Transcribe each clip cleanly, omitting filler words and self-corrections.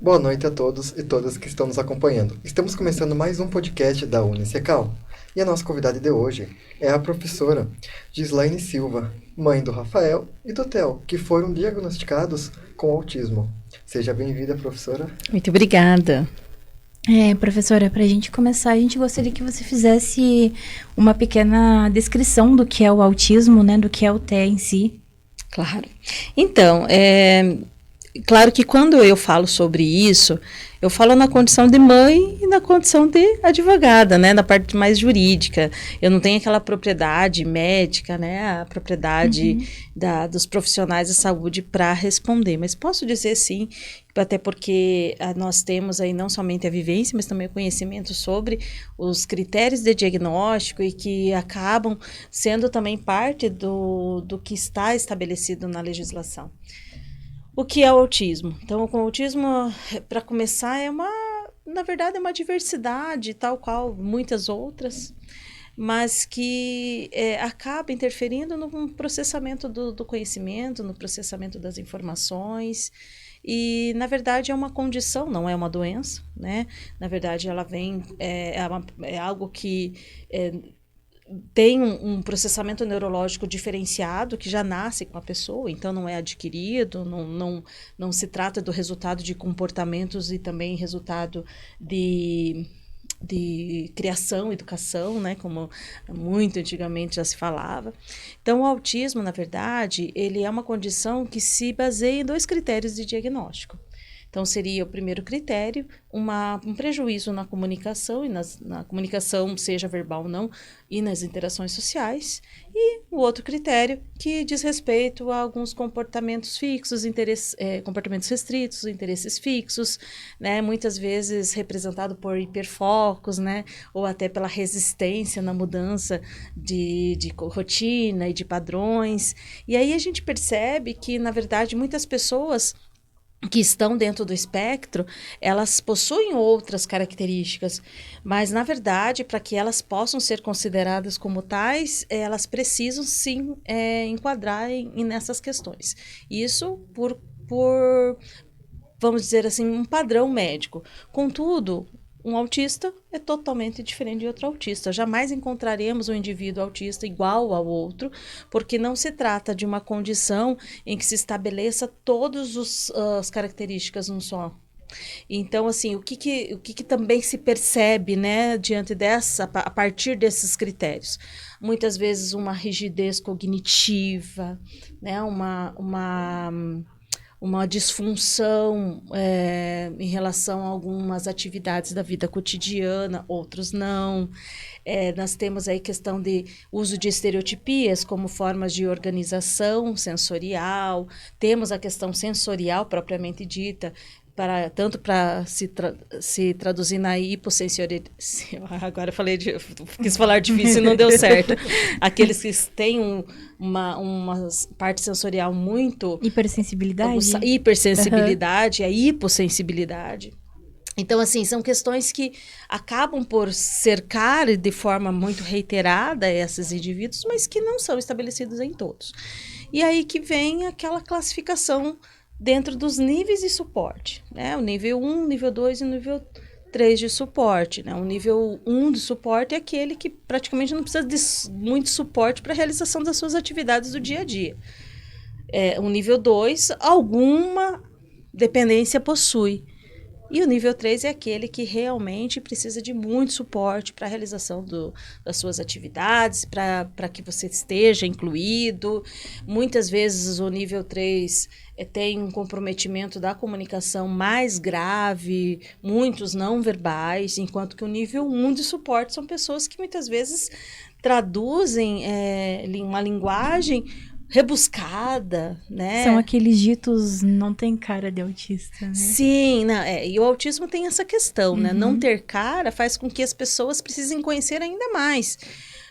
Boa noite a todos e todas que estão nos acompanhando. Estamos começando mais um podcast da Unicecal. E a nossa convidada de hoje é a professora Gislaine Silva, mãe do Rafael e do Theo, que foram diagnosticados com autismo. Seja bem-vinda, professora. Muito obrigada. Professora, para a gente começar, a gente gostaria que você fizesse uma pequena descrição do que é o autismo, né, do que é o TEA em si. Claro. Então, claro que quando eu falo sobre isso, eu falo na condição de mãe e na condição de advogada, né? Na parte mais jurídica. Eu não tenho aquela propriedade médica, né? A propriedade dos profissionais da saúde para responder. Mas posso dizer sim, até porque nós temos aí não somente a vivência, mas também o conhecimento sobre os critérios de diagnóstico e que acabam sendo também parte do que está estabelecido na legislação. O que é o autismo? Então, o autismo, para começar, na verdade, é uma diversidade, tal qual muitas outras, mas que acaba interferindo no processamento do conhecimento, no processamento das informações. E, na verdade, é uma condição, não é uma doença, né? Na verdade, ela vem, é algo que tem um processamento neurológico diferenciado que já nasce com a pessoa, então não é adquirido, não se trata do resultado de comportamentos e também resultado de criação, educação, né, como muito antigamente já se falava. Então, o autismo, na verdade, ele é uma condição que se baseia em 2 critérios de diagnóstico. Então, seria o primeiro critério, um prejuízo na comunicação, e na comunicação, seja verbal ou não, e nas interações sociais. E o outro critério, que diz respeito a alguns comportamentos fixos, comportamentos restritos, interesses fixos, né, muitas vezes representado por hiperfocos, né, ou até pela resistência na mudança de rotina e de padrões. E aí a gente percebe que, na verdade, muitas pessoas que estão dentro do espectro, elas possuem outras características, mas, na verdade, para que elas possam ser consideradas como tais, elas precisam, sim, enquadrar nessas questões. Isso por, vamos dizer assim, um padrão médico. Contudo, um autista é totalmente diferente de outro autista. Jamais encontraremos um indivíduo autista igual ao outro, porque não se trata de uma condição em que se estabeleça todas as características num só. Então, assim, o que também se percebe, né, a partir desses critérios? Muitas vezes uma rigidez cognitiva, né, uma disfunção em relação a algumas atividades da vida cotidiana, outros não. Nós temos aí questão de uso de estereotipias como formas de organização sensorial, temos a questão sensorial propriamente dita, tanto para se traduzir na hipossensorialidade. Agora eu quis falar difícil e não deu certo. Aqueles que têm uma parte sensorial muito... Hipersensibilidade, a hipossensibilidade. Então, assim, são questões que acabam por cercar de forma muito reiterada esses indivíduos, mas que não são estabelecidos em todos. E aí que vem aquela classificação dentro dos níveis de suporte, né? O nível 1, nível 2 e o nível 3 de suporte, né? O nível 1 de suporte é aquele que praticamente não precisa de muito suporte para a realização das suas atividades do dia a dia. O nível 2, alguma dependência possui. E o nível 3 é aquele que realmente precisa de muito suporte para a realização das suas atividades, para que você esteja incluído. Muitas vezes o nível 3 tem um comprometimento da comunicação mais grave, muitos não verbais, enquanto que o nível 1 de suporte são pessoas que muitas vezes traduzem uma linguagem rebuscada, né? São aqueles ditos não tem cara de autista, né? Sim, e o autismo tem essa questão, né? Não ter cara faz com que as pessoas precisem conhecer ainda mais.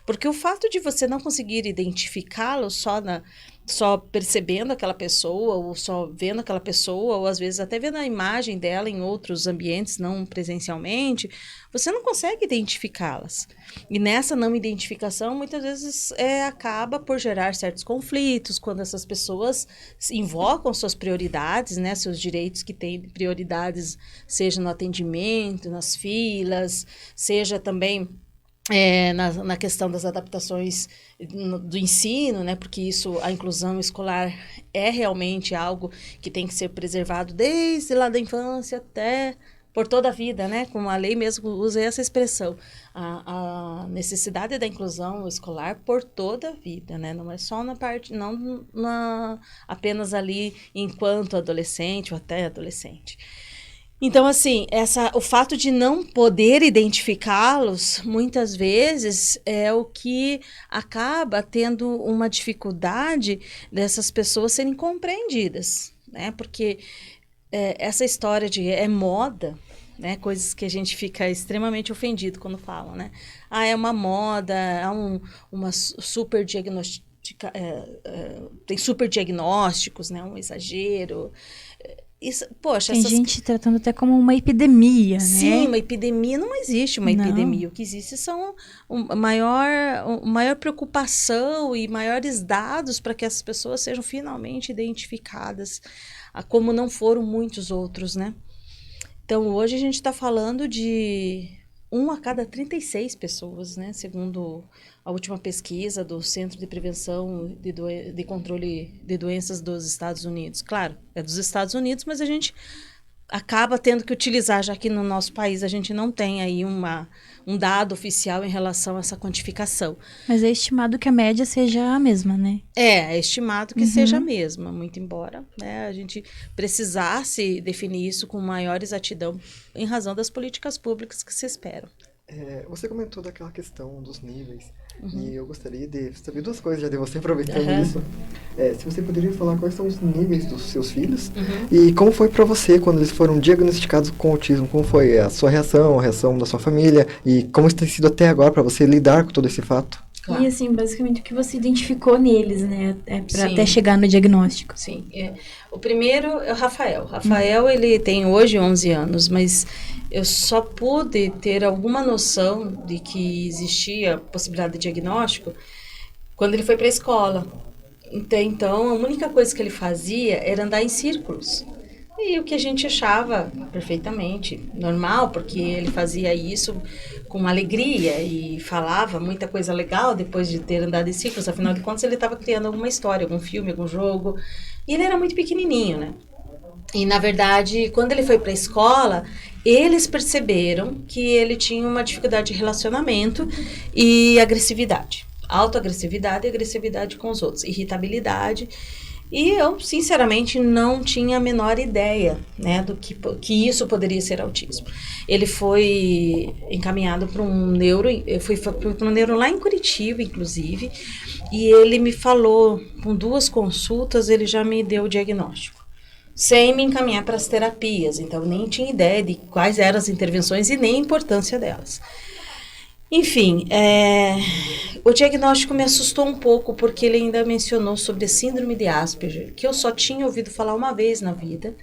Porque o fato de você não conseguir identificá-lo só só percebendo aquela pessoa, ou só vendo aquela pessoa, ou às vezes até vendo a imagem dela em outros ambientes, não presencialmente, você não consegue identificá-las. E nessa não identificação, muitas vezes acaba por gerar certos conflitos, quando essas pessoas invocam suas prioridades, né, seus direitos que têm prioridades, seja no atendimento, nas filas, seja também na questão das adaptações do ensino, né, porque a inclusão escolar é realmente algo que tem que ser preservado desde lá da infância até por toda a vida, né, como a lei mesmo usa essa expressão, a necessidade da inclusão escolar por toda a vida, né, não é só na parte, não apenas ali enquanto adolescente ou até adolescente. Então, assim, o fato de não poder identificá-los, muitas vezes, é o que acaba tendo uma dificuldade dessas pessoas serem compreendidas, né? Porque essa história de moda, né? Coisas que a gente fica extremamente ofendido quando falam, né? É uma moda, uma super diagnóstica, tem super diagnósticos, né? Um exagero. Isso, poxa, tem gente tratando até como uma epidemia, né? Sim, uma epidemia. Não existe uma epidemia. O que existe são maior preocupação e maiores dados para que as pessoas sejam finalmente identificadas, como não foram muitos outros, né? Então, hoje a gente está falando de 1 a cada 36 pessoas, né? Segundo a última pesquisa do Centro de Prevenção de Controle de Doenças dos Estados Unidos. Claro, é dos Estados Unidos, mas a gente acaba tendo que utilizar, já que no nosso país a gente não tem aí um dado oficial em relação a essa quantificação. Mas é estimado que a média seja a mesma, né? É estimado que seja a mesma, muito embora, né, a gente precisasse definir isso com maior exatidão em razão das políticas públicas que se esperam. Você comentou daquela questão dos níveis, e eu gostaria de saber 2 coisas já de você, aproveitando isso. Se você poderia falar quais são os níveis dos seus filhos, e como foi para você quando eles foram diagnosticados com autismo, como foi a sua reação, a reação da sua família, e como tem sido até agora para você lidar com todo esse fato? Claro. E assim, basicamente o que você identificou neles, né, para até chegar no diagnóstico. Sim, o primeiro é o Rafael. Rafael, ele tem hoje 11 anos, mas eu só pude ter alguma noção de que existia possibilidade de diagnóstico quando ele foi para a escola. Então, a única coisa que ele fazia era andar em círculos. E o que a gente achava perfeitamente normal, porque ele fazia isso com alegria e falava muita coisa legal depois de ter andado em círculos. Afinal de contas, ele estava criando alguma história, algum filme, algum jogo. E ele era muito pequenininho, né? E, na verdade, quando ele foi para a escola, eles perceberam que ele tinha uma dificuldade de relacionamento e agressividade. Autoagressividade e agressividade com os outros. Irritabilidade. E eu, sinceramente, não tinha a menor ideia, né, do que isso poderia ser autismo. Ele foi encaminhado para um neuro, para um neuro lá em Curitiba, inclusive, e ele me falou, com 2 consultas, ele já me deu o diagnóstico, sem me encaminhar para as terapias. Então, nem tinha ideia de quais eram as intervenções e nem a importância delas. Enfim, o diagnóstico me assustou um pouco, porque ele ainda mencionou sobre a síndrome de Asperger, que eu só tinha ouvido falar uma vez na vida,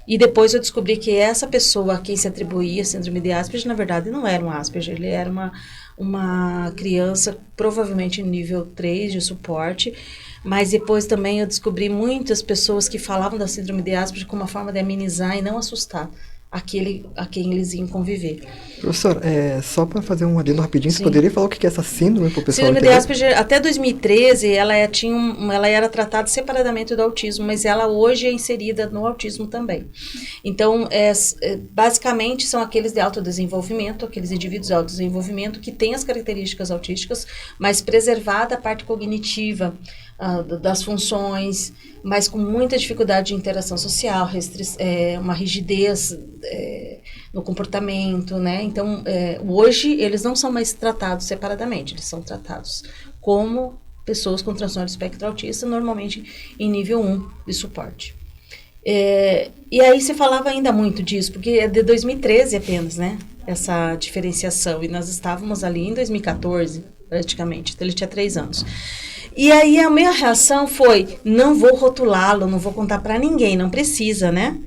e depois eu descobri que essa pessoa a quem se atribuía a síndrome de Asperger, na verdade, não era um Asperger, ele era uma criança, provavelmente nível 3 de suporte, mas depois também eu descobri muitas pessoas que falavam da síndrome de Asperger como uma forma de amenizar e não assustar a quem eles iam conviver. Professor, só para fazer um adendo rapidinho, Sim. Você poderia falar o que é essa síndrome para o pessoal Síndrome entender? de Asperger, até 2013, ela era tratada separadamente do autismo, mas ela hoje é inserida no autismo também. Então, basicamente, são aqueles de autodesenvolvimento, aqueles indivíduos de autodesenvolvimento que têm as características autísticas, mas preservada a parte cognitiva, das funções, mas com muita dificuldade de interação social, uma rigidez no comportamento, né? Então, hoje, eles não são mais tratados separadamente, eles são tratados como pessoas com transtorno do espectro autista, normalmente em nível 1 de suporte. E aí se falava ainda muito disso, porque é de 2013 apenas, né? Essa diferenciação, e nós estávamos ali em 2014, praticamente, então ele tinha 3 anos. E aí a minha reação foi, não vou rotulá-lo, não vou contar para ninguém, não precisa, né?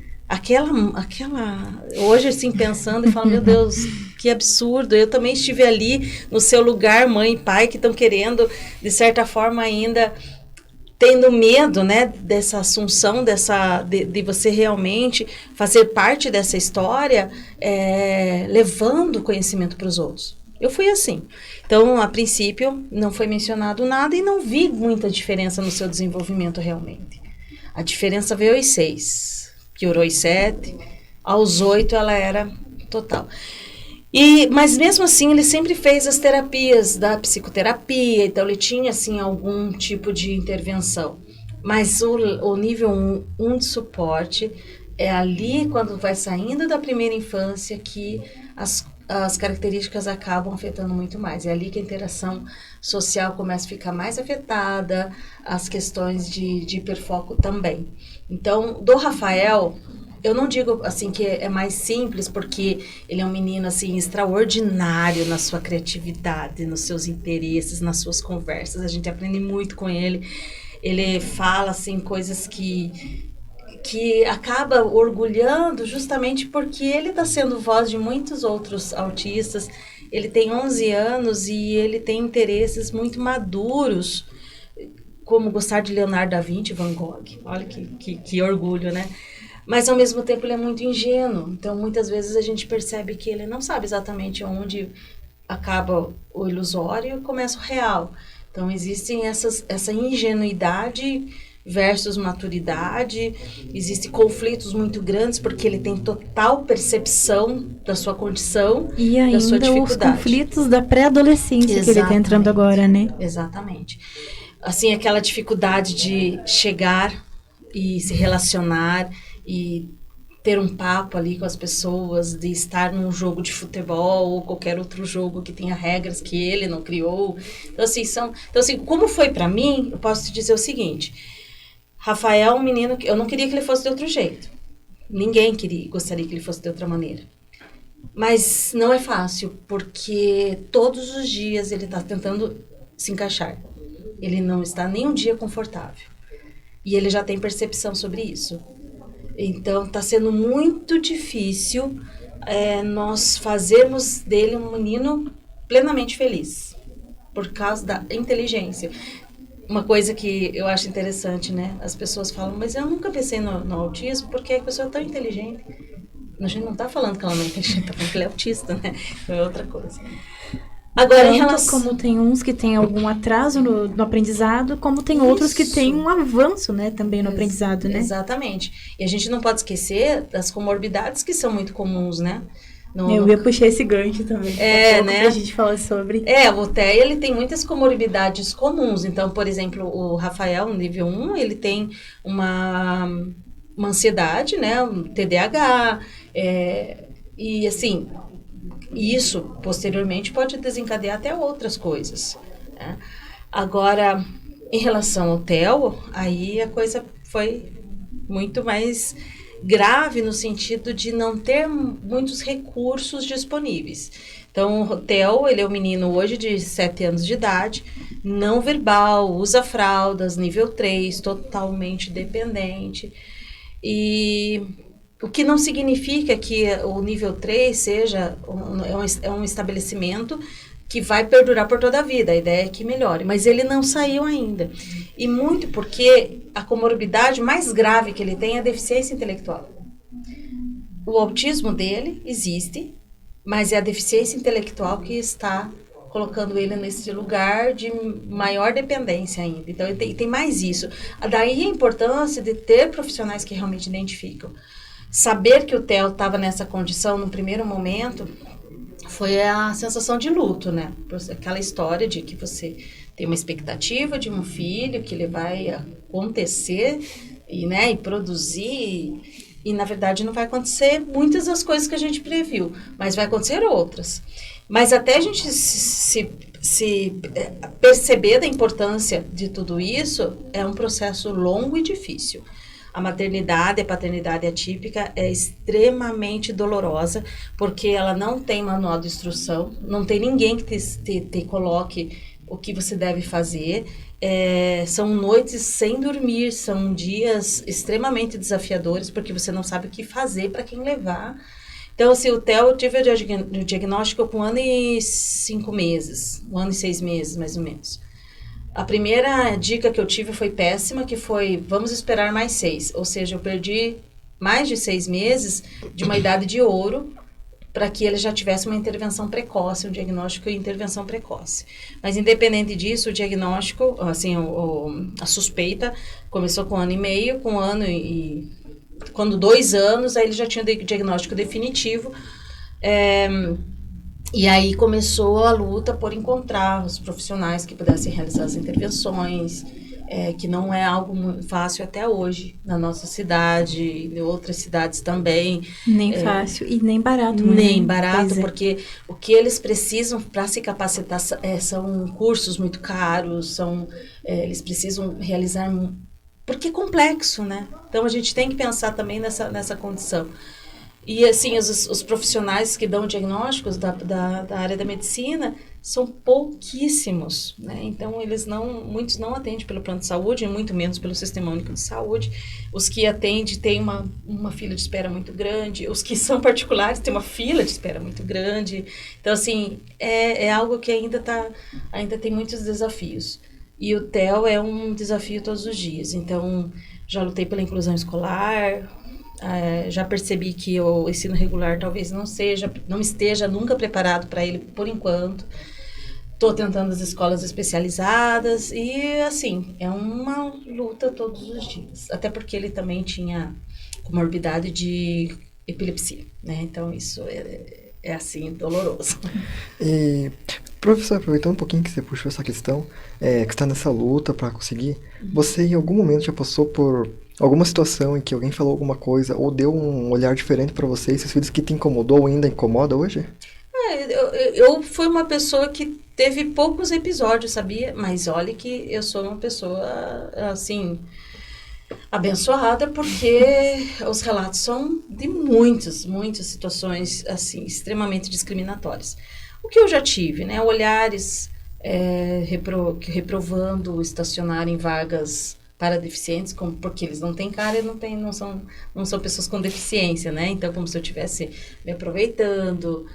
Hoje assim pensando e falo, meu Deus, que absurdo, eu também estive ali no seu lugar, mãe e pai, que estão querendo, de certa forma ainda, tendo medo, né, dessa assunção, de você realmente fazer parte dessa história, levando conhecimento para os outros. Eu fui assim. Então, a princípio, não foi mencionado nada e não vi muita diferença no seu desenvolvimento realmente. A diferença veio aos 6, piorou aos 7, aos 8 ela era total. Mas mesmo assim, ele sempre fez as terapias da psicoterapia, então ele tinha assim algum tipo de intervenção. Mas o nível 1 de suporte é ali, quando vai saindo da primeira infância, que as características acabam afetando muito mais. É ali que a interação social começa a ficar mais afetada, as questões de hiperfoco também. Então, do Rafael, eu não digo assim que é mais simples, porque ele é um menino assim extraordinário na sua criatividade, nos seus interesses, nas suas conversas. A gente aprende muito com ele. Ele fala assim coisas que acaba orgulhando justamente porque ele está sendo voz de muitos outros autistas. Ele tem 11 anos e ele tem interesses muito maduros, como gostar de Leonardo da Vinci, Van Gogh. Olha que orgulho, né? Mas, ao mesmo tempo, ele é muito ingênuo. Então, muitas vezes, a gente percebe que ele não sabe exatamente onde acaba o ilusório e começa o real. Então, existem essa ingenuidade versus maturidade. Existem conflitos muito grandes, porque ele tem total percepção da sua condição e da sua dificuldade. Os conflitos da pré-adolescência que ele está entrando agora, né? Exatamente. Assim, aquela dificuldade de chegar e se relacionar e ter um papo ali com as pessoas, de estar num jogo de futebol ou qualquer outro jogo que tenha regras que ele não criou. Então, assim, como foi para mim, eu posso te dizer o seguinte: Rafael é um menino que eu não queria que ele fosse de outro jeito. Ninguém gostaria que ele fosse de outra maneira. Mas não é fácil, porque todos os dias ele está tentando se encaixar. Ele não está nem um dia confortável. E ele já tem percepção sobre isso. Então, está sendo muito difícil nós fazermos dele um menino plenamente feliz, por causa da inteligência. Uma coisa que eu acho interessante, né? As pessoas falam, mas eu nunca pensei no autismo porque a pessoa é tão inteligente. A gente não está falando que ela não é inteligente, está falando que ela é autista, né? É outra coisa. Agora, em relação... Como tem uns que têm algum atraso no aprendizado, como tem outros que têm um avanço, né, também no aprendizado, né? Exatamente. E a gente não pode esquecer das comorbidades que são muito comuns, né? Eu ia puxar esse gancho também. Né? Pra gente falar sobre. O TEA, ele tem muitas comorbidades comuns. Então, por exemplo, o Rafael, no nível 1, ele tem uma ansiedade, né? Um TDAH, e assim... Isso, posteriormente, pode desencadear até outras coisas, né? Agora, em relação ao TEL, aí a coisa foi muito mais grave no sentido de não ter muitos recursos disponíveis. Então, o TEL, ele é um menino hoje de 7 anos de idade, não verbal, usa fraldas, nível 3, totalmente dependente. E... o que não significa que o nível 3 seja um estabelecimento que vai perdurar por toda a vida. A ideia é que melhore, mas ele não saiu ainda. E muito porque a comorbidade mais grave que ele tem é a deficiência intelectual. O autismo dele existe, mas é a deficiência intelectual que está colocando ele nesse lugar de maior dependência ainda. Então, tem mais isso. Daí a importância de ter profissionais que realmente identificam. Saber que o Theo estava nessa condição no primeiro momento foi a sensação de luto, né? Aquela história de que você tem uma expectativa de um filho, que ele vai acontecer e produzir, e na verdade não vai acontecer muitas das coisas que a gente previu, mas vai acontecer outras. Mas até a gente se perceber da importância de tudo isso, é um processo longo e difícil. A maternidade, a paternidade atípica é extremamente dolorosa, porque ela não tem manual de instrução, não tem ninguém que te coloque o que você deve fazer. São noites sem dormir, são dias extremamente desafiadores, porque você não sabe o que fazer para quem levar. Então, assim, o Theo tive o diagnóstico com 1 ano e 5 meses, 1 ano e 6 meses, mais ou menos. A primeira dica que eu tive foi péssima, que foi, vamos esperar mais 6. Ou seja, eu perdi mais de 6 meses de uma idade de ouro, para que ele já tivesse uma intervenção precoce, um diagnóstico e intervenção precoce. Mas, independente disso, o diagnóstico, assim, a suspeita começou com 1 ano e meio, com 1 ano quando 2 anos, aí ele já tinha o diagnóstico definitivo. E aí começou a luta por encontrar os profissionais que pudessem realizar as intervenções, que não é algo muito fácil até hoje, na nossa cidade, em outras cidades também. Nem fácil e nem barato. Nem barato, porque o que eles precisam para se capacitar são cursos muito caros, eles precisam realizar... Porque é complexo, né? Então, a gente tem que pensar também nessa condição. E, assim, os profissionais que dão diagnósticos da área da medicina são pouquíssimos, né? Então, muitos não atendem pelo plano de saúde, muito menos pelo Sistema Único de Saúde. Os que atendem têm uma fila de espera muito grande. Os que são particulares têm uma fila de espera muito grande. Então, assim, é algo que ainda tem muitos desafios. E o Theo é um desafio todos os dias. Então, já lutei pela inclusão escolar, já percebi que o ensino regular talvez não esteja nunca preparado para ele por enquanto. Estou tentando as escolas especializadas e, assim, é uma luta todos os dias. Até porque ele também tinha comorbidade de epilepsia, né? Então, isso é assim, doloroso. E, professor, aproveitando um pouquinho que você puxou essa questão, que está nessa luta para conseguir, você em algum momento já passou por alguma situação em que alguém falou alguma coisa ou deu um olhar diferente para você e seus filhos que te incomodou ou ainda incomoda hoje? Eu fui uma pessoa que teve poucos episódios, sabia? Mas olha que eu sou uma pessoa, assim, abençoada, porque os relatos são de muitas situações, assim, extremamente discriminatórias. O que eu já tive, né? Olhares reprovando estacionar em vagas para deficientes, porque eles não têm cara e não são pessoas com deficiência, né? Então, como se eu estivesse me aproveitando,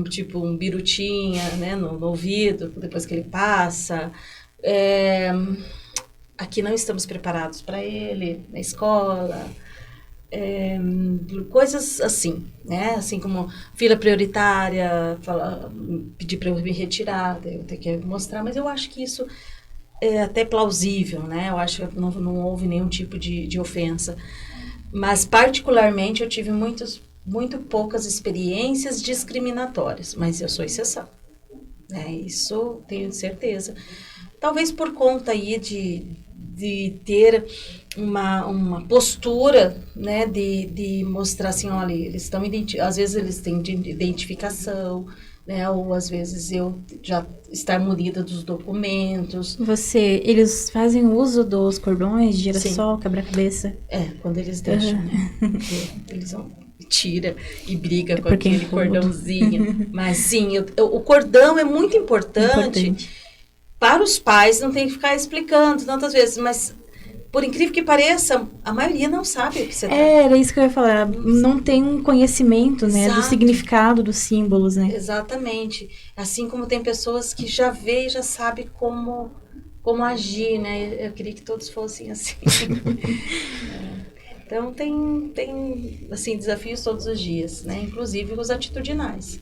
tipo um birutinha, né, no ouvido, depois que ele passa. Aqui não estamos preparados para ele, na escola. Coisas assim, né? Assim como fila prioritária, pedir para eu me retirar, eu ter que mostrar, mas eu acho que isso é até plausível, né? Eu acho que não houve nenhum tipo de ofensa. Mas, particularmente, eu tive muito poucas experiências discriminatórias, mas eu sou exceção, né? Isso tenho certeza. Talvez por conta aí de ter uma postura, né, de mostrar assim, olha, eles estão às vezes eles têm identificação, né, ou às vezes eu já estar munida dos documentos. Eles fazem uso dos cordões, girassol, quebra-cabeça? Quando eles deixam, né? Eles vão, tira e briga com aquele cordãozinho. Mas sim, o cordão é muito importante. Para os pais, não tem que ficar explicando tantas vezes, mas por incrível que pareça, a maioria não sabe o que você era isso que eu ia falar. Não tem um conhecimento, né, do significado dos símbolos, né? Exatamente. Assim como tem pessoas que já vê e já sabe como agir, né? Eu queria que todos fossem assim. Então, tem assim, desafios todos os dias, né? Inclusive os atitudinais.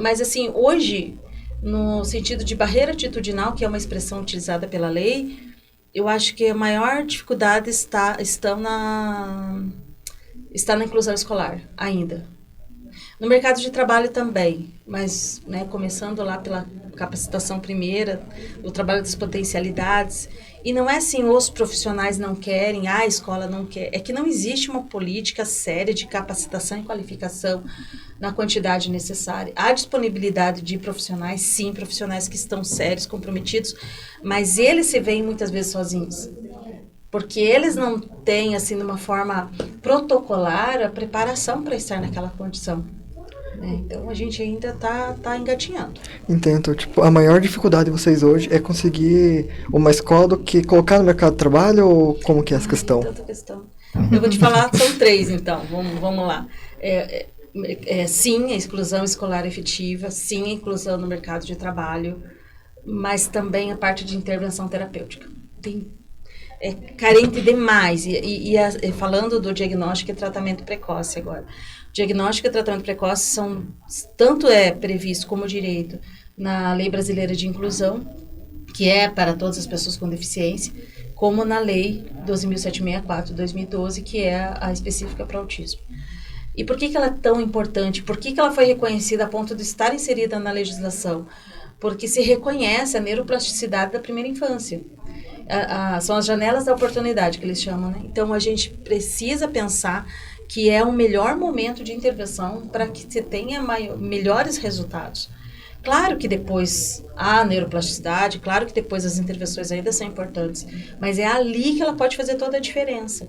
Mas, assim, hoje, no sentido de barreira atitudinal, que é uma expressão utilizada pela lei, eu acho que a maior dificuldade está na inclusão escolar, ainda. No mercado de trabalho também, mas, né, começando lá pela capacitação primeira, o trabalho das potencialidades. E não é assim, os profissionais não querem, a escola não quer. É que não existe uma política séria de capacitação e qualificação na quantidade necessária. Há disponibilidade de profissionais, sim, profissionais que estão sérios, comprometidos, mas eles se veem muitas vezes sozinhos. Porque eles não têm, assim, de uma forma protocolar, a preparação para estar naquela condição. né? Então a gente ainda tá engatinhando. Entendo. Tipo, a maior dificuldade de vocês hoje é conseguir uma escola do que colocar no mercado de trabalho ou como que é essa questão? Tanta questão. Eu vou te falar, são 3 então, vamos lá. Sim, a exclusão escolar efetiva, sim, a inclusão no mercado de trabalho, mas também a parte de intervenção terapêutica. É carente demais. Falando do diagnóstico e tratamento precoce agora. Diagnóstico e tratamento precoce tanto é previsto como direito na Lei Brasileira de Inclusão, que é para todas as pessoas com deficiência, como na Lei 12.764, 2012, que é a específica para autismo. E por que ela é tão importante? Por que ela foi reconhecida a ponto de estar inserida na legislação? Porque se reconhece a neuroplasticidade da primeira infância. São as janelas da oportunidade que eles chamam, né? Então a gente precisa pensar que é o melhor momento de intervenção para que se tenha melhores resultados. Claro que depois há neuroplasticidade, claro que depois as intervenções ainda são importantes, mas é ali que ela pode fazer toda a diferença.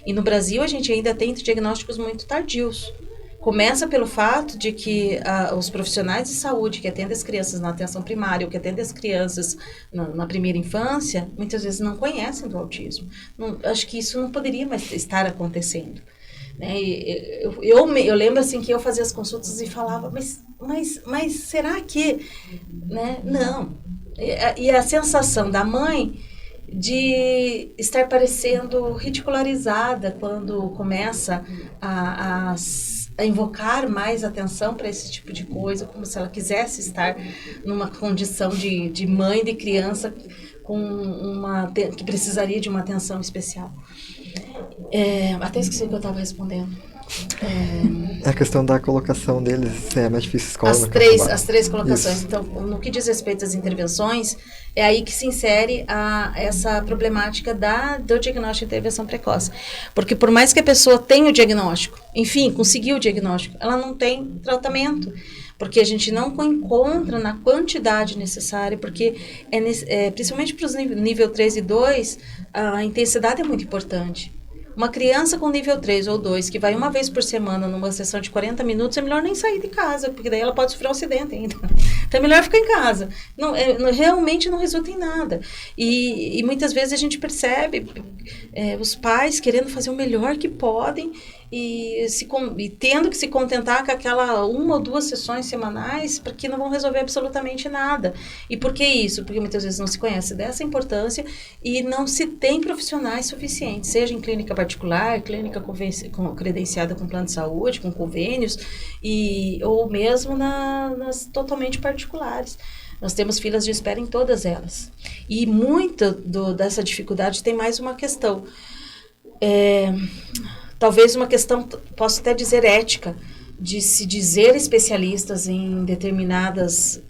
E no Brasil a gente ainda tem diagnósticos muito tardios. Começa pelo fato de que os profissionais de saúde que atendem as crianças na atenção primária ou que atendem as crianças na primeira infância, muitas vezes não conhecem do autismo. Acho que isso não poderia mais estar acontecendo. Né? Eu lembro assim que eu fazia as consultas e falava, mas será que... Né? Não. E a sensação da mãe de estar parecendo ridicularizada quando começa a invocar mais atenção para esse tipo de coisa, como se ela quisesse estar numa condição de mãe de criança que precisaria de uma atenção especial. Até esqueci o que eu estava respondendo. É a questão da colocação deles, se é mais difícil escola. As três colocações. Isso. Então, no que diz respeito às intervenções, é aí que se insere essa problemática do diagnóstico e intervenção precoce. Porque por mais que a pessoa tenha o diagnóstico, enfim, conseguiu o diagnóstico, ela não tem tratamento. Porque a gente não encontra na quantidade necessária, porque principalmente para os nível 3 e 2, a intensidade é muito importante. Uma criança com nível 3 ou 2, que vai uma vez por semana numa sessão de 40 minutos, é melhor nem sair de casa, porque daí ela pode sofrer um acidente ainda. Então é melhor ficar em casa. Realmente não resulta em nada. E muitas vezes a gente percebe os pais querendo fazer o melhor que podem e tendo que se contentar com aquela 1 ou 2 sessões semanais, porque não vão resolver absolutamente nada. E por que isso? Porque muitas vezes não se conhece dessa importância e não se tem profissionais suficientes, seja em clínica particular, clínica credenciada com plano de saúde, com convênios, ou mesmo nas totalmente particulares. Nós temos filas de espera em todas elas. E muita dessa dificuldade tem mais uma questão. Talvez uma questão, posso até dizer ética, de se dizer especialistas em determinadas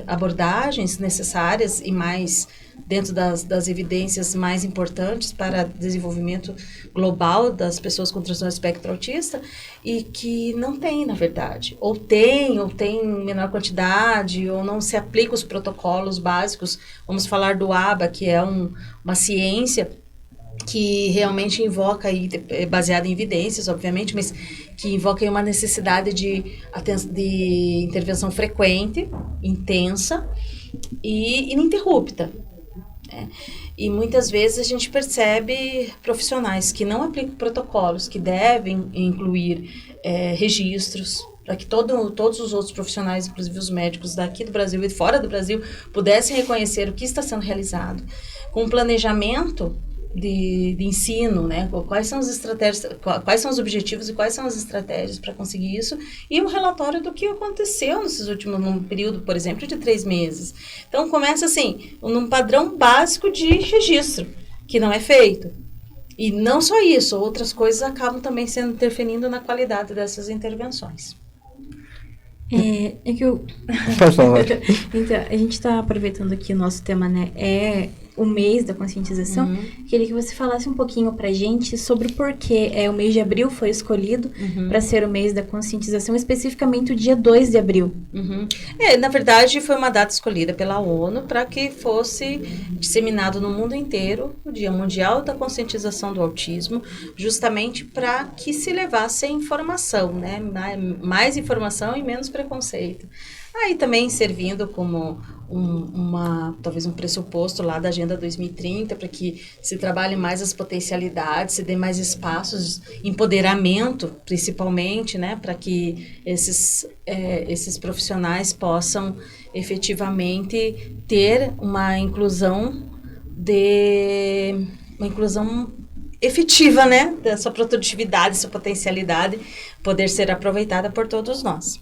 abordagens necessárias e mais dentro das evidências mais importantes para desenvolvimento global das pessoas com transtorno espectro autista e que não tem, na verdade. Ou tem em menor quantidade, ou não se aplica os protocolos básicos. Vamos falar do ABA, que é uma ciência que realmente invoca, baseada em evidências, obviamente, mas que invoca uma necessidade de intervenção frequente, intensa e ininterrupta. E muitas vezes a gente percebe profissionais que não aplicam protocolos, que devem incluir registros, para que todos os outros profissionais, inclusive os médicos daqui do Brasil e fora do Brasil, pudessem reconhecer o que está sendo realizado, com um planejamento de ensino, né? Quais são as estratégias, quais são os objetivos e quais são as estratégias para conseguir isso, e um relatório do que aconteceu num período, por exemplo, de 3 meses. Então, começa assim, num padrão básico de registro, que não é feito. E não só isso, outras coisas acabam também interferindo na qualidade dessas intervenções. Pode falar. Então, a gente está aproveitando aqui o nosso tema, né? o mês da conscientização, queria que você falasse um pouquinho pra gente sobre o porquê o mês de abril foi escolhido para ser o mês da conscientização, especificamente o dia 2 de abril. Na verdade, foi uma data escolhida pela ONU para que fosse disseminado no mundo inteiro o Dia Mundial da Conscientização do Autismo, justamente para que se levasse a informação, né? Mais informação e menos preconceito. Aí também servindo como talvez um pressuposto lá da Agenda 2030, para que se trabalhe mais as potencialidades, se dê mais espaços, empoderamento, principalmente, né, para que esses profissionais possam efetivamente ter uma inclusão efetiva, né, da sua produtividade, sua potencialidade, poder ser aproveitada por todos nós.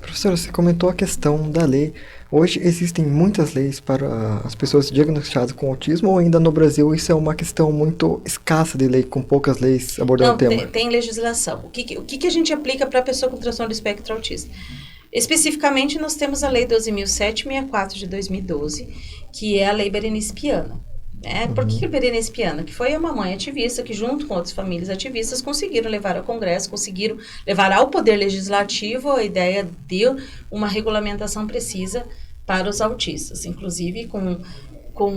Professora, você comentou a questão da lei. Hoje existem muitas leis para as pessoas diagnosticadas com autismo, ou ainda no Brasil isso é uma questão muito escassa de lei, com poucas leis abordando o tema? Tem legislação. O que a gente aplica para a pessoa com transtorno do espectro autista? Especificamente, nós temos a Lei 12.764 de 2012, que é a Lei Berenice Piana. Por que Berenice Piana? Que foi uma mãe ativista que, junto com outras famílias ativistas, conseguiram levar ao Congresso, conseguiram levar ao Poder Legislativo a ideia de uma regulamentação precisa para os autistas, inclusive com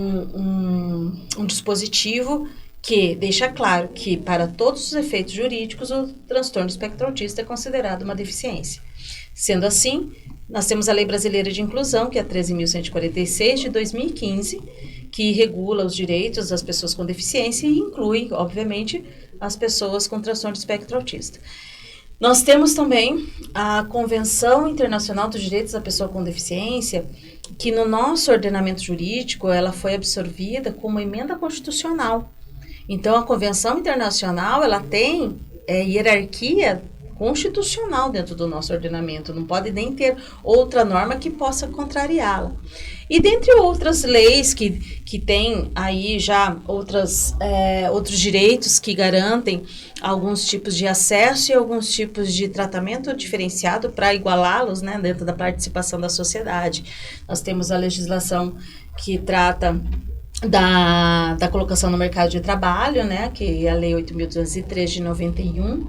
um dispositivo que deixa claro que, para todos os efeitos jurídicos, o transtorno do espectro autista é considerado uma deficiência. Sendo assim, nós temos a Lei Brasileira de Inclusão, que é a 13.146 de 2015, que regula os direitos das pessoas com deficiência e inclui, obviamente, as pessoas com transtorno de espectro autista. Nós temos também a Convenção Internacional dos Direitos da Pessoa com Deficiência, que no nosso ordenamento jurídico, ela foi absorvida como emenda constitucional. Então, a Convenção Internacional, ela tem hierarquia constitucional dentro do nosso ordenamento, não pode nem ter outra norma que possa contrariá-la. E dentre outras leis que tem aí já outros direitos que garantem alguns tipos de acesso e alguns tipos de tratamento diferenciado para igualá-los, né, dentro da participação da sociedade. Nós temos a legislação que trata da colocação no mercado de trabalho, né, que é a Lei 8.203 de 91.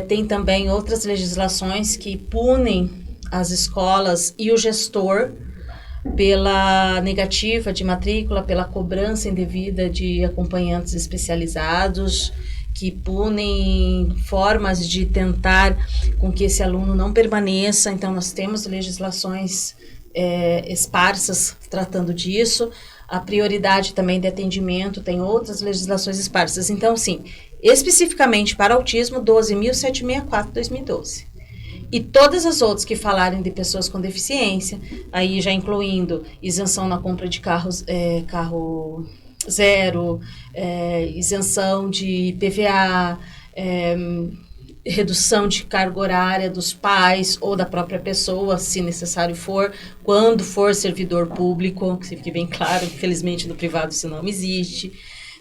Tem também outras legislações que punem as escolas e o gestor pela negativa de matrícula, pela cobrança indevida de acompanhantes especializados, que punem formas de tentar com que esse aluno não permaneça. Então, nós temos legislações esparsas tratando disso. A prioridade também de atendimento tem outras legislações esparsas. Então, sim, especificamente para autismo, 12.764, 2012. E todas as outras que falarem de pessoas com deficiência, aí já incluindo isenção na compra de carro zero, isenção de IPVA, redução de carga horária dos pais ou da própria pessoa, se necessário for, quando for servidor público, que fique bem claro, infelizmente no privado isso não existe.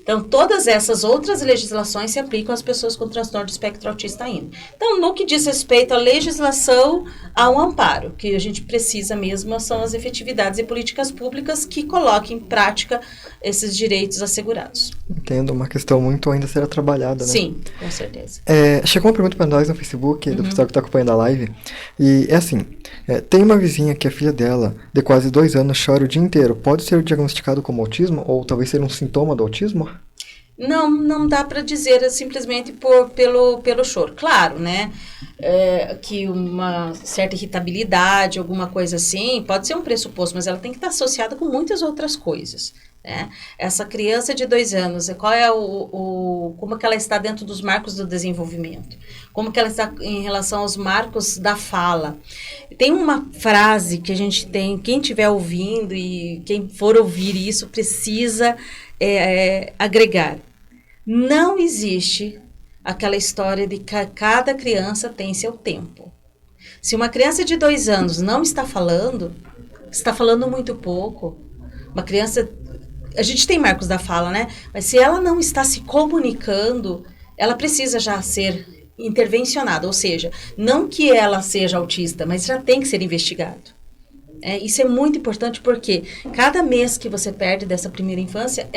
Então, todas essas outras legislações se aplicam às pessoas com transtorno de espectro autista ainda. Então, no que diz respeito à legislação, há um amparo. O que a gente precisa mesmo são as efetividades e políticas públicas que coloquem em prática esses direitos assegurados. Entendo, uma questão muito ainda a ser trabalhada, né? Sim, com certeza. Chegou uma pergunta para nós no Facebook, do pessoal que está acompanhando a live, e é assim, tem uma vizinha que a filha dela, de quase 2 anos, chora o dia inteiro. Pode ser diagnosticado como autismo, ou talvez ser um sintoma do autismo? Não dá para dizer simplesmente pelo choro. Claro, né, que uma certa irritabilidade, alguma coisa assim, pode ser um pressuposto, mas ela tem que estar associada com muitas outras coisas, né? Essa criança de 2 anos, qual é como que ela está dentro dos marcos do desenvolvimento? Como que ela está em relação aos marcos da fala? Tem uma frase que a gente tem, quem estiver ouvindo e quem for ouvir isso precisa agregar. Não existe aquela história de que cada criança tem seu tempo. Se uma criança de 2 anos não está falando muito pouco. Uma criança, a gente tem marcos da fala, né? Mas se ela não está se comunicando, ela precisa já ser intervencionada, ou seja, não que ela seja autista, mas já tem que ser investigado. Isso é muito importante porque cada mês que você perde dessa primeira infância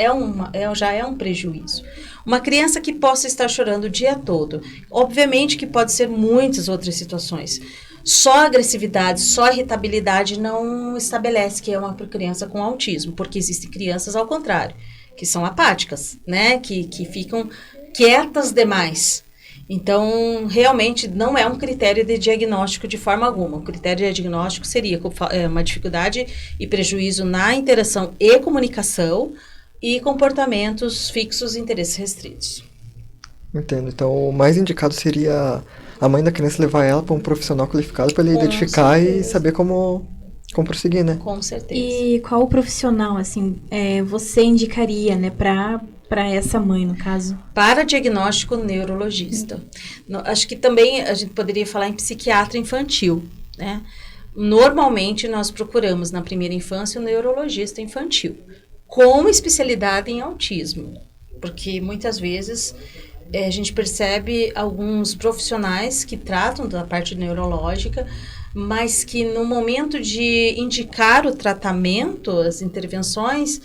já é um prejuízo. Uma criança que possa estar chorando o dia todo, obviamente que pode ser muitas outras situações. Só agressividade, só irritabilidade não estabelece que é uma criança com autismo, porque existem crianças ao contrário, que são apáticas, né? Que ficam quietas demais. Então, realmente, não é um critério de diagnóstico de forma alguma. O critério de diagnóstico seria uma dificuldade e prejuízo na interação e comunicação e comportamentos fixos e interesses restritos. Entendo. Então, o mais indicado seria a mãe da criança levar ela para um profissional qualificado para ele identificar e saber como prosseguir, né? Com certeza. E qual profissional, assim, você indicaria, né, para essa mãe, no caso? Para diagnóstico, neurologista. Acho que também a gente poderia falar em psiquiatra infantil, né? Normalmente, nós procuramos na primeira infância um neurologista infantil, com especialidade em autismo, porque muitas vezes a gente percebe alguns profissionais que tratam da parte neurológica, mas que no momento de indicar o tratamento, as intervenções,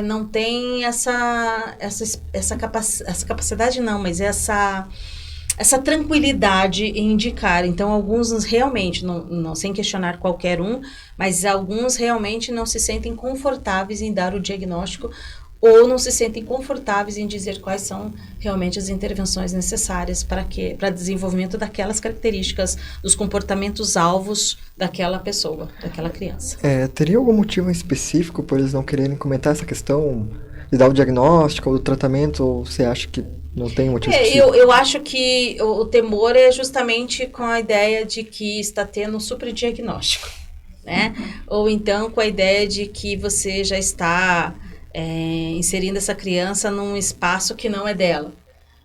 não tem essa capacidade não, mas essa tranquilidade em indicar. Então, alguns realmente, não sem questionar qualquer um, mas alguns realmente não se sentem confortáveis em dar o diagnóstico ou não se sentem confortáveis em dizer quais são realmente as intervenções necessárias para desenvolvimento daquelas características, dos comportamentos alvos daquela pessoa, daquela criança. Teria algum motivo específico por eles não quererem comentar essa questão de dar o diagnóstico ou do tratamento, ou você acha que não tem motivo específico? Eu acho que o temor é justamente com a ideia de que está tendo um superdiagnóstico, né? Ou então com a ideia de que você já está inserindo essa criança num espaço que não é dela.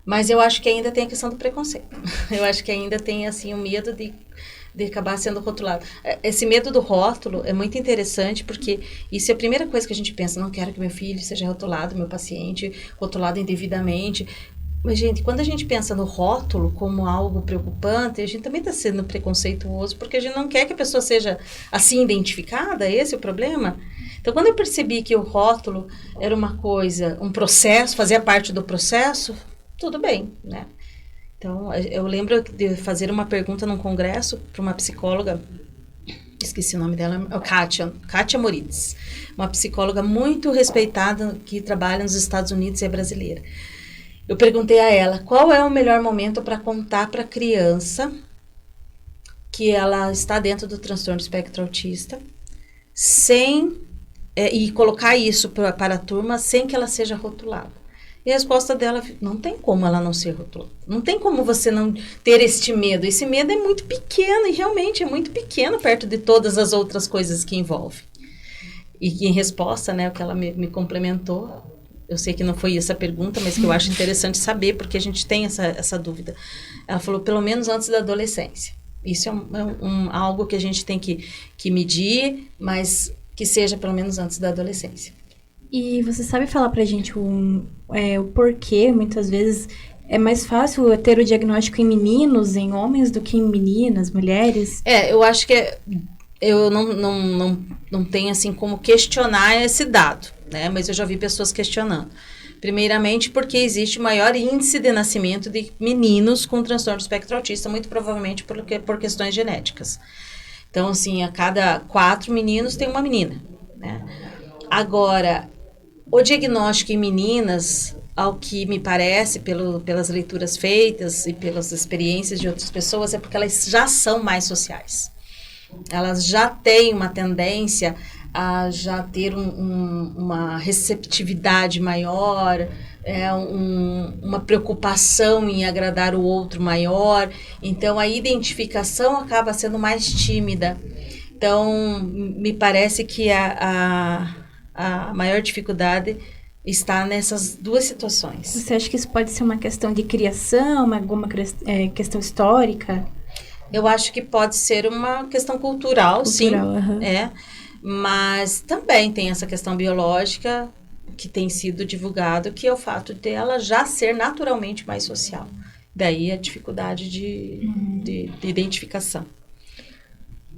Mas eu acho que ainda tem a questão do preconceito. Eu acho que ainda tem, assim, o medo de acabar sendo rotulado. Esse medo do rótulo é muito interessante, porque isso é a primeira coisa que a gente pensa. Não quero que meu filho seja rotulado, meu paciente, rotulado indevidamente. Mas, gente, quando a gente pensa no rótulo como algo preocupante, a gente também está sendo preconceituoso, porque a gente não quer que a pessoa seja assim identificada. Esse é o problema. Então, quando eu percebi que o rótulo era uma coisa, um processo, fazia parte do processo, tudo bem, né? Então, eu lembro de fazer uma pergunta num congresso para uma psicóloga, esqueci o nome dela, Kátia Moritz, uma psicóloga muito respeitada que trabalha nos Estados Unidos e é brasileira. Eu perguntei a ela, qual é o melhor momento para contar para a criança que ela está dentro do transtorno do espectro autista, e colocar isso para a turma sem que ela seja rotulada. E a resposta dela, não tem como ela não ser rotulada. Não tem como você não ter este medo. Esse medo é muito pequeno, e realmente é muito pequeno perto de todas as outras coisas que envolve. E em resposta, né, o que ela me complementou, eu sei que não foi essa a pergunta, mas que eu acho interessante saber, porque a gente tem essa dúvida. Ela falou, pelo menos antes da adolescência. Isso é algo que a gente tem que medir, mas que seja pelo menos antes da adolescência. E você sabe falar pra gente o porquê, muitas vezes, é mais fácil ter o diagnóstico em meninos, em homens, do que em meninas, mulheres? Eu acho que eu não tenho, assim, como questionar esse dado, né? Mas eu já vi pessoas questionando. Primeiramente, porque existe maior índice de nascimento de meninos com transtorno do espectro autista, muito provavelmente por questões genéticas. Então, assim, a cada 4 meninos tem uma menina, né? Agora, o diagnóstico em meninas, ao que me parece, pelas leituras feitas e pelas experiências de outras pessoas, é porque elas já são mais sociais. Elas já têm uma tendência a já ter uma receptividade maior, uma preocupação em agradar o outro maior. Então, a identificação acaba sendo mais tímida. Então, me parece que a maior dificuldade está nessas duas situações. Você acha que isso pode ser uma questão de criação, alguma questão histórica? Eu acho que pode ser uma questão cultural, sim. Uhum. Mas também tem essa questão biológica que tem sido divulgado, que é o fato dela já ser naturalmente mais social. Daí a dificuldade de identificação.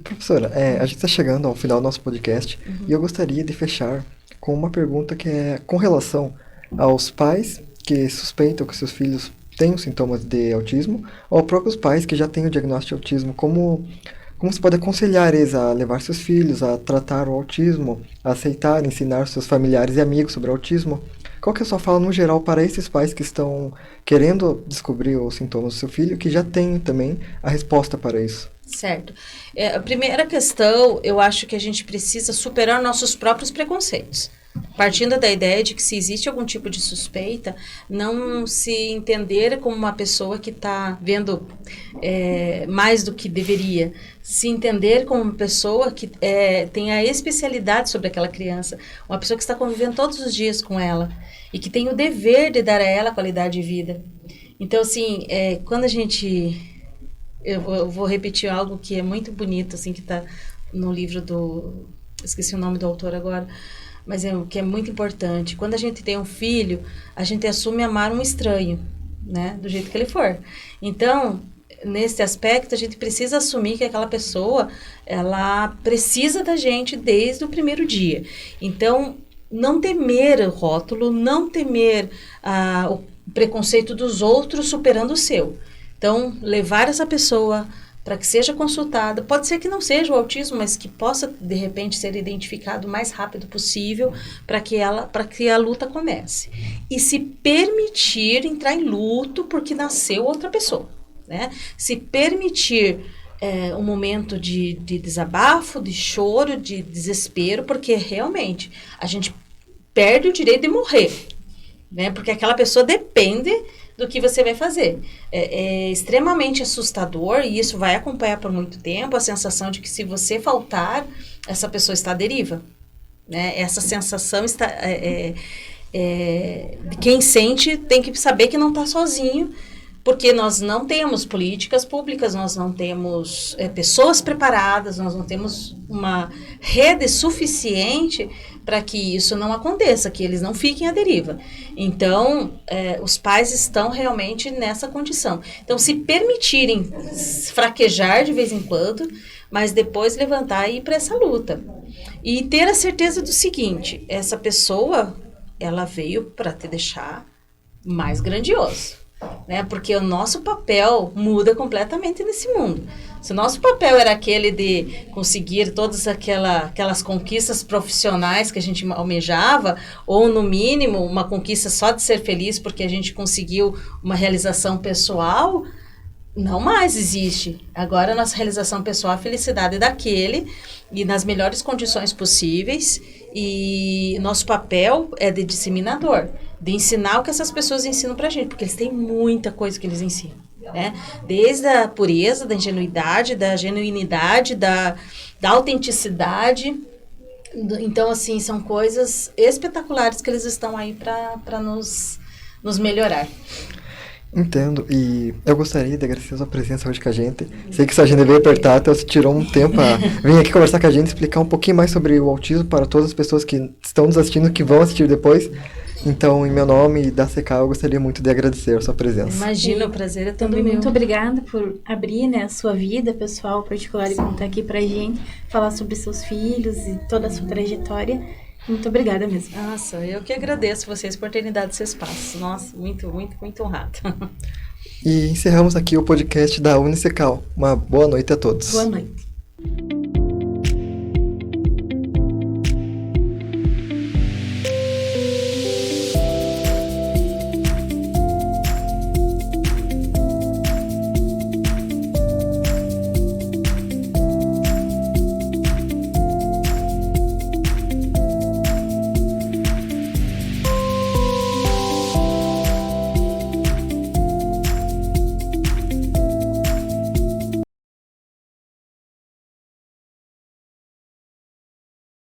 Professora, a gente está chegando ao final do nosso podcast e eu gostaria de fechar com uma pergunta que é com relação aos pais que suspeitam que seus filhos têm os sintomas de autismo, ou próprios pais que já têm o diagnóstico de autismo, como se pode aconselhar eles a levar seus filhos a tratar o autismo, a aceitar, ensinar seus familiares e amigos sobre o autismo? Qual que é a sua fala no geral para esses pais que estão querendo descobrir os sintomas do seu filho, que já têm também a resposta para isso? Certo. A primeira questão, eu acho que a gente precisa superar nossos próprios preconceitos. Partindo da ideia de que se existe algum tipo de suspeita, não se entender como uma pessoa que está vendo mais do que deveria. Se entender como uma pessoa que tem a especialidade sobre aquela criança. Uma pessoa que está convivendo todos os dias com ela e que tem o dever de dar a ela qualidade de vida. Então, assim, quando a gente... Eu vou repetir algo que é muito bonito, assim, que está no livro do... Esqueci o nome do autor agora, mas que é muito importante. Quando a gente tem um filho, a gente assume amar um estranho, né? Do jeito que ele for. Então, nesse aspecto, a gente precisa assumir que aquela pessoa, ela precisa da gente desde o primeiro dia. Então, não temer o rótulo, não temer o preconceito dos outros superando o seu. Então, levar essa pessoa para que seja consultada, pode ser que não seja o autismo, mas que possa, de repente, ser identificado o mais rápido possível para que a luta comece. E se permitir entrar em luto porque nasceu outra pessoa, né? Se permitir um momento de desabafo, de choro, de desespero, porque realmente a gente perde o direito de morrer, né? Porque aquela pessoa depende do que você vai fazer. É extremamente assustador e isso vai acompanhar por muito tempo a sensação de que se você faltar, essa pessoa está à deriva, né? Essa sensação está... quem sente tem que saber que não está sozinho, porque nós não temos políticas públicas, nós não temos pessoas preparadas, nós não temos uma rede suficiente para que isso não aconteça, que eles não fiquem à deriva. Então, os pais estão realmente nessa condição. Então, se permitirem fraquejar de vez em quando, mas depois levantar e ir para essa luta. E ter a certeza do seguinte, essa pessoa, ela veio para te deixar mais grandioso, né? Porque o nosso papel muda completamente nesse mundo. Se o nosso papel era aquele de conseguir todas aquelas conquistas profissionais que a gente almejava, ou no mínimo uma conquista só de ser feliz porque a gente conseguiu uma realização pessoal, não mais existe. Agora a nossa realização pessoal, a felicidade é daquele e nas melhores condições possíveis, e nosso papel é de disseminador, de ensinar o que essas pessoas ensinam pra gente, porque eles têm muita coisa que eles ensinam, né? Desde a pureza, da ingenuidade, da genuinidade, da autenticidade. Então, assim, são coisas espetaculares que eles estão aí para nos melhorar. Entendo, e eu gostaria de agradecer a sua presença hoje com a gente. Sei que sua agenda veio apertar, então você tirou um tempo a vir aqui conversar com a gente, explicar um pouquinho mais sobre o autismo para todas as pessoas que estão nos assistindo, que vão assistir depois. Então, em meu nome e da CK, eu gostaria muito de agradecer a sua presença. Imagina, o prazer é todo meu. Muito obrigada por abrir, né, a sua vida pessoal particular e contar aqui pra gente, falar sobre seus filhos e toda a sua trajetória. Muito obrigada mesmo. Nossa, eu que agradeço vocês por terem dado esse espaço. Nossa, muito, muito, muito honrado. E encerramos aqui o podcast da Unicecal. Uma boa noite a todos. Boa noite.